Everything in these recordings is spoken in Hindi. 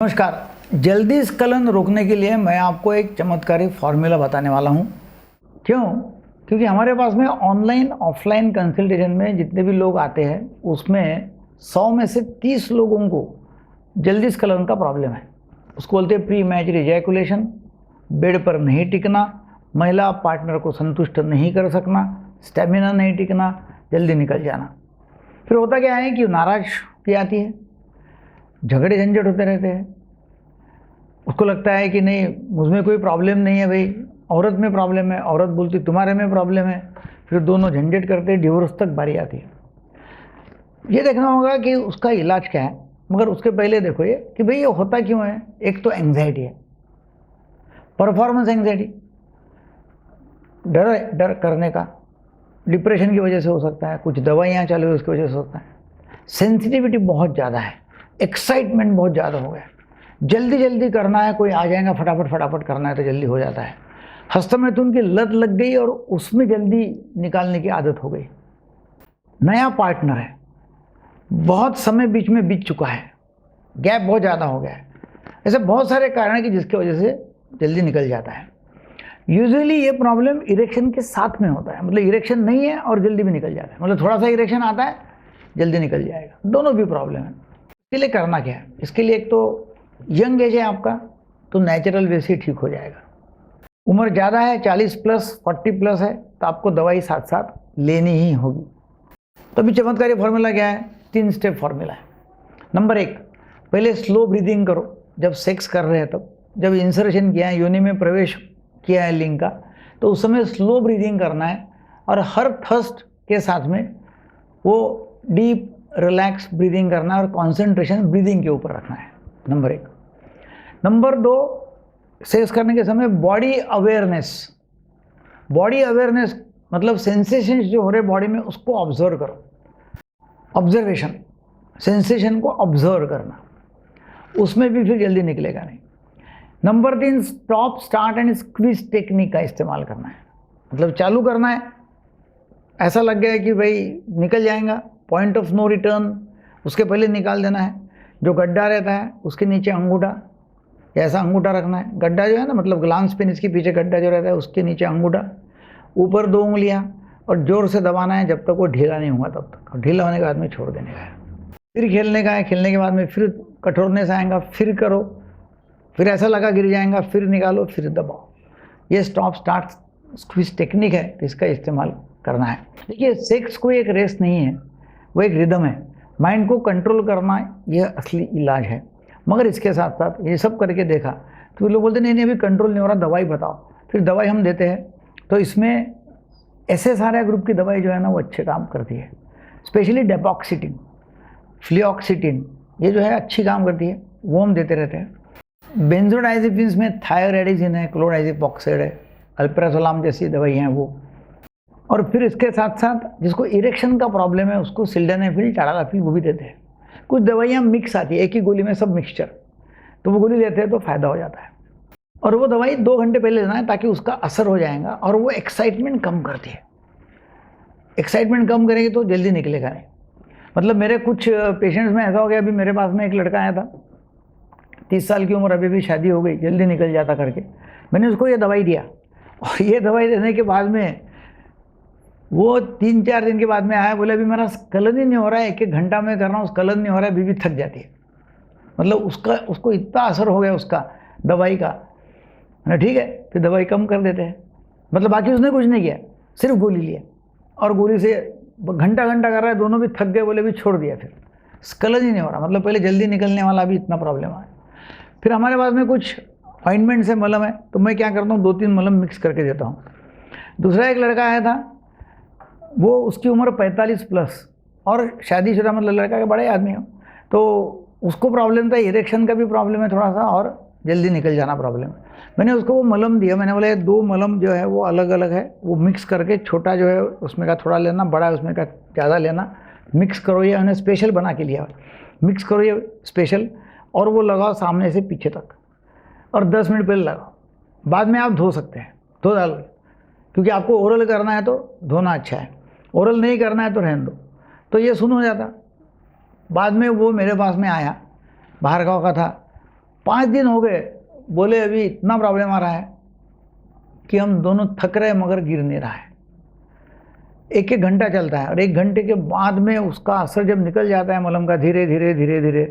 नमस्कार। जल्दी स्खलन रोकने के लिए मैं आपको एक चमत्कारी फॉर्मूला बताने वाला हूँ। क्यों? क्योंकि हमारे पास में ऑनलाइन ऑफलाइन कंसल्टेशन में जितने भी लोग आते हैं उसमें 100 में से 30 लोगों को जल्दी स्खलन का प्रॉब्लम है। उसको बोलते हैं प्री मैच इजैकुलेशन, बेड पर नहीं टिकना, महिला पार्टनर को संतुष्ट नहीं कर सकना, स्टेमिना नहीं टिकना, जल्दी निकल जाना। फिर होता क्या है कि नाराज की आती है, झगड़े झंझट होते रहते हैं। उसको लगता है कि नहीं मुझमें कोई प्रॉब्लम नहीं है भाई, औरत में प्रॉब्लम है, औरत बोलती तुम्हारे में प्रॉब्लम है। फिर दोनों झंझट करते डिवोर्स तक बारी आती है। ये देखना होगा कि उसका इलाज क्या है, मगर उसके पहले देखो ये कि भाई ये होता क्यों है। एक तो एंग्जाइटी है, परफॉर्मेंस एंग्जाइटी, डर करने का, डिप्रेशन की वजह से हो सकता है, कुछ दवाइयाँ चालू है उसकी वजह से हो सकता है। सेंसिटिविटी बहुत ज़्यादा है, एक्साइटमेंट बहुत ज़्यादा हो गया, जल्दी जल्दी करना है, कोई आ जाएगा फटाफट करना है तो जल्दी हो जाता है। हस्तमैथुन की लत लग गई और उसमें जल्दी निकालने की आदत हो गई। नया पार्टनर है, बहुत समय बीच में बीत चुका है, गैप बहुत ज़्यादा हो गया है। ऐसे बहुत सारे कारण हैं कि जिसकी वजह से जल्दी निकल जाता है। यूजुअली ये प्रॉब्लम इरेक्शन के साथ में होता है, मतलब इरेक्शन नहीं है और जल्दी भी निकल जाता है, मतलब थोड़ा सा इरेक्शन आता है जल्दी निकल जाएगा, दोनों भी प्रॉब्लम है। इसके लिए करना क्या है? इसके लिए एक तो यंग एज है आपका तो नेचुरल वे से ठीक हो जाएगा। उम्र ज़्यादा है, 40 प्लस 40 प्लस है तो आपको दवाई साथ साथ लेनी ही होगी। तो अभी चमत्कारी फॉर्मूला क्या है? 3 स्टेप फॉर्मूला है। नंबर 1, पहले स्लो ब्रीदिंग करो। जब सेक्स कर रहे हैं तब, जब इंसर्शन किया है, योनि में प्रवेश किया है लिंग का, तो उस समय स्लो ब्रीदिंग करना है और हर थर्स्ट के साथ में वो डीप रिलैक्स ब्रीदिंग करना है और कॉन्सेंट्रेशन ब्रीदिंग के ऊपर रखना है। नंबर 1। नंबर 2, सेक्स करने के समय बॉडी अवेयरनेस मतलब सेंसेशंस जो हो रहे बॉडी में उसको ऑब्जर्व करो। ऑब्जर्वेशन, सेंसेशन को ऑब्जर्व करना, उसमें भी फिर जल्दी निकलेगा नहीं। Number 3, stop start and squeeze technique का इस्तेमाल करना है। मतलब चालू करना है, ऐसा लग गया है कि भाई निकल जाएगा, पॉइंट ऑफ नो रिटर्न, उसके पहले निकाल देना है। जो गड्ढा रहता है उसके नीचे अंगूठा, ऐसा अंगूठा रखना है। गड्ढा जो है ना, मतलब ग्लांस पेन, इसके पीछे गड्ढा जो रहता है उसके नीचे अंगूठा, ऊपर 2 उंगलियां, और जोर से दबाना है जब तक वो ढीला नहीं हुआ तब तक, और ढीला होने के बाद में छोड़ देने का है। फिर खेलने का है, खेलने के बाद में फिर कठोरनेस आएगा, फिर करो, फिर ऐसा लगा गिर जाएगा, फिर निकालो, फिर दबाओ। ये स्टॉप स्टार्ट स्क्वीज टेक्निक है, इसका इस्तेमाल करना है। देखिए, सेक्स कोई एक रेस नहीं है, वो एक रिदम है। माइंड को कंट्रोल करना यह असली इलाज है। मगर इसके साथ साथ ये सब करके देखा तो लोग बोलते नहीं अभी कंट्रोल नहीं हो रहा, दवाई बताओ। फिर दवाई हम देते हैं, तो इसमें SSRI ग्रुप की दवाई जो है ना वो अच्छे काम करती है। स्पेशली डेपॉक्सिटिन, फ्लिऑक्सिटिन, ये जो है अच्छी काम करती है, वो हम देते रहते हैं। बेंजोडाइजेपिन्स में थायोरेडिजिन है, क्लोराइजिपॉक्साइड है, अल्प्राजोलाम जैसी दवाई हैं वो। और फिर इसके साथ साथ जिसको इरेक्शन का प्रॉब्लम है उसको सिल्डेनाफिल, टाडालाफिल वो भी देते हैं। कुछ दवाइयाँ मिक्स आती है, एक ही गोली में सब मिक्सचर, तो वो गोली लेते हैं तो फायदा हो जाता है। और वो दवाई 2 घंटे पहले लेना है ताकि उसका असर हो जाएगा, और वो एक्साइटमेंट कम करती है। एक्साइटमेंट कम करेगी तो जल्दी निकलेगा नहीं। मतलब मेरे कुछ पेशेंट्स में ऐसा हो गया, अभी मेरे पास में एक लड़का आया था, 30 साल की उम्र, अभी भी शादी हो गई, जल्दी निकल जाता करके। मैंने उसको ये दवाई दिया, और ये दवाई देने के बाद में वो 3-4 दिन के बाद में आया, बोले अभी मेरा स्खलन ही नहीं हो रहा है, 1-1 घंटा में कर रहा हूँ, स्खलन नहीं हो रहा है, बीवी थक जाती है। मतलब उसको इतना असर हो गया उसका दवाई का ना। ठीक है, फिर दवाई कम कर देते हैं, मतलब बाकी उसने कुछ नहीं किया, सिर्फ गोली लिया, और गोली से घंटा कर रहा है, दोनों भी थक गए, बोले भी छोड़ दिया, फिर स्खलन ही नहीं हो रहा। मतलब पहले जल्दी निकलने वाला भी इतना प्रॉब्लम आया। फिर हमारे पास में कुछ ऑइंटमेंट से मलम है, तो मैं क्या करता हूँ 2-3 मलम मिक्स करके देता हूँ। दूसरा एक लड़का आया था, वो उसकी उम्र 45 प्लस और शादीशुदा, मतलब लड़का के बड़े आदमी हो, तो उसको प्रॉब्लम था, इरेक्शन का भी प्रॉब्लम है थोड़ा सा, और जल्दी निकल जाना प्रॉब्लम है। मैंने उसको वो मलम दिया, मैंने बोला 2 मलम जो है वो अलग अलग है, वो मिक्स करके, छोटा जो है उसमें का थोड़ा लेना, बड़ा है उसमें का ज़्यादा लेना, मिक्स करो। ये मैंने स्पेशल बना के लिया, मिक्स करो ये स्पेशल, और वो लगाओ सामने से पीछे तक, और 10 मिनट पहले लगाओ। बाद में आप धो सकते हैं, धो डाल, क्योंकि आपको ओरल करना है तो धोना अच्छा है, ओरल नहीं करना है तो रहने दो। तो ये सुन हो जाता। बाद में वो मेरे पास में आया, बाहर गाँव का था, 5 दिन हो गए, बोले अभी इतना प्रॉब्लम आ रहा है कि हम दोनों थक रहे मगर गिर नहीं रहा है। 1-1 घंटा चलता है और 1 घंटे के बाद में उसका असर जब निकल जाता है मलहम का, धीरे धीरे धीरे धीरे,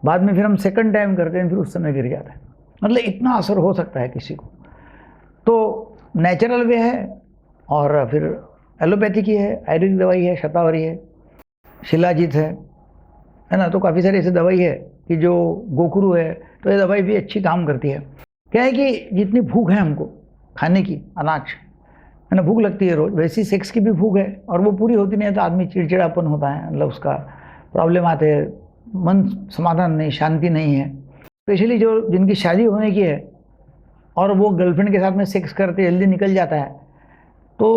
बाद में फिर हम सेकंड टाइम करते हैं, फिर उस समय गिर जाता है। मतलब इतना असर हो सकता है किसी को। तो नेचुरल वे है और फिर एलोपैथी की है, आयुर्वेदिक दवाई है, शतावरी है, शिलाजीत है ना। तो काफ़ी सारी ऐसी दवाई है कि जो गोखरू है, तो ये दवाई भी अच्छी काम करती है। क्या है कि जितनी भूख है हमको खाने की, अनाज है ना, भूख लगती है रोज़, वैसी सेक्स की भी भूख है और वो पूरी होती नहीं है तो आदमी चिड़चिड़ापन होता है, मतलब उसका प्रॉब्लम आते हैं, मन समाधान नहीं, शांति नहीं है। स्पेशली जो जिनकी शादी होने की है और वो गर्लफ्रेंड के साथ में सेक्स करते जल्दी निकल जाता है तो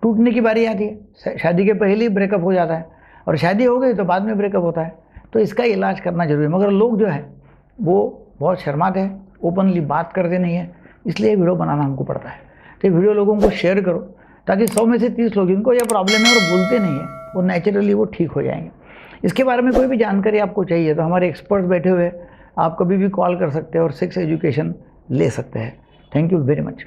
टूटने की बारी आती है। शादी के पहले ही ब्रेकअप हो जाता है और शादी हो गई तो बाद में ब्रेकअप होता है। तो इसका इलाज करना जरूरी है, मगर लोग जो है वो बहुत शर्माते हैं, ओपनली बात करते नहीं है, इसलिए वीडियो बनाना हमको पड़ता है। तो वीडियो लोगों को शेयर करो ताकि 100 में से 30 लोग जिनको यह प्रॉब्लम है और बोलते नहीं है, वो नेचुरली वो ठीक हो जाएंगे। इसके बारे में कोई भी जानकारी आपको चाहिए तो हमारे एक्सपर्ट्स बैठे हुए, आप कभी भी कॉल कर सकते हैं और सेक्स एजुकेशन ले सकते हैं। Thank you very much.